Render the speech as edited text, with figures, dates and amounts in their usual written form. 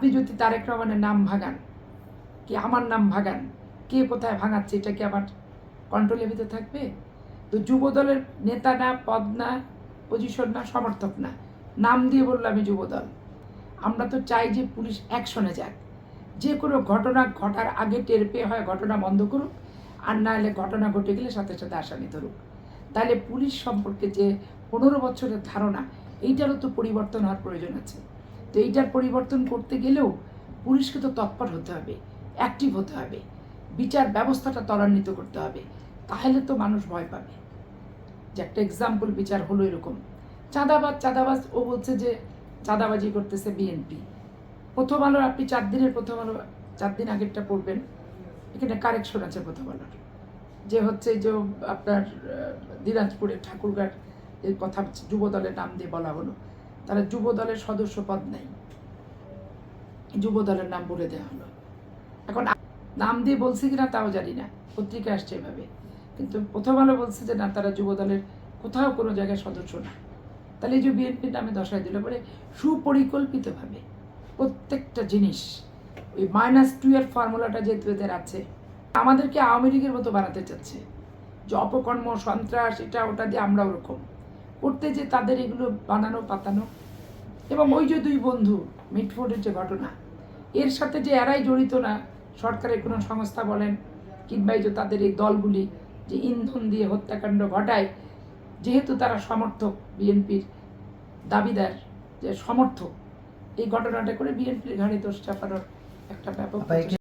আপনি যদি তারেক রহমানের নাম ভাঙান, কি আমার নাম ভাঙান, কে কোথায় ভাঙাচ্ছে, এটা কি আমার কন্ট্রোলের ভিতরে থাকবে? তো যুব দলের নেতা না, পদ না, পজিশন না, সমর্থক না, নাম দিয়ে বললো আমি যুব দল। আমরা তো চাই যে পুলিশ অ্যাকশনে যাক, যে কোনো ঘটনা ঘটার আগে টের পেয়ে হয় ঘটনা বন্ধ করুক, আর না হলে ঘটনা ঘটে গেলে সাথে সাথে আসামি ধরুক। তাহলে পুলিশ সম্পর্কে যে 15 বছরের ধারণা, এইটারও তো পরিবর্তন হওয়ার প্রয়োজন আছে। তো এইটার পরিবর্তন করতে গেলেও পুলিশকে তো তৎপর হতে হবে, অ্যাক্টিভ হতে হবে, বিচার ব্যবস্থাটা ত্বরান্বিত করতে হবে, তাহলে তো মানুষ ভয় পাবে। যে একটা এক্সাম্পল বিচার হলো এরকম, চাঁদাবাজ ও বলছে যে চাঁদাবাজি করতেছে বিএনপি। প্রথম আলোর আপনি 4 দিনের প্রথম আলো 4 দিন আগেরটা পড়বেন, এখানে কারেকশন আছে প্রথম আলোর, যে হচ্ছে যে আপনার দিনাজপুরের ঠাকুরগাঁর এর কথা যুব দলের নাম দিয়ে বলা হলো, তারা যুব দলের সদস্য পদ নেই, যুব দলের নাম বলে দেওয়া হলো। এখন নাম দিয়ে বলছি কিনা তাও জানি না, পত্রিকা আসছে এভাবে, কিন্তু প্রথম আলো বলছে যে না, তারা যুব দলের কোথাও কোনো জায়গায় সদস্য না। তাহলে এই যে বিএনপির নামে দশায় দিল পরে সুপরিকল্পিতভাবে প্রত্যেকটা জিনিস, ওই -2 এর ফর্মুলাটা যেহেতু এদের আছে, আমাদেরকে আওয়ামী লীগের মতো বানাতে চাচ্ছে, যে অপকর্ম, সন্ত্রাস, এটা ওটা দিয়ে আমরা ওরকম করতে, যে তাদের এগুলো বানানো পাতানো। এবং ওই যে 2 বন্ধু মিটফোর্ডের যে ঘটনা, এর সাথে যে এরাই জড়িত না, সরকারের কোনো সংস্থা বলেন কিংবা এই যে তাদের এই দলগুলি যে ইন্ধন দিয়ে হত্যাকাণ্ড ঘটায়, যেহেতু তারা সমর্থক, বিএনপির দাবিদার যে সমর্থক, এই ঘটনাটা করে বিএনপির ঘাড়ে দোষ চাপানোর একটা ব্যাপক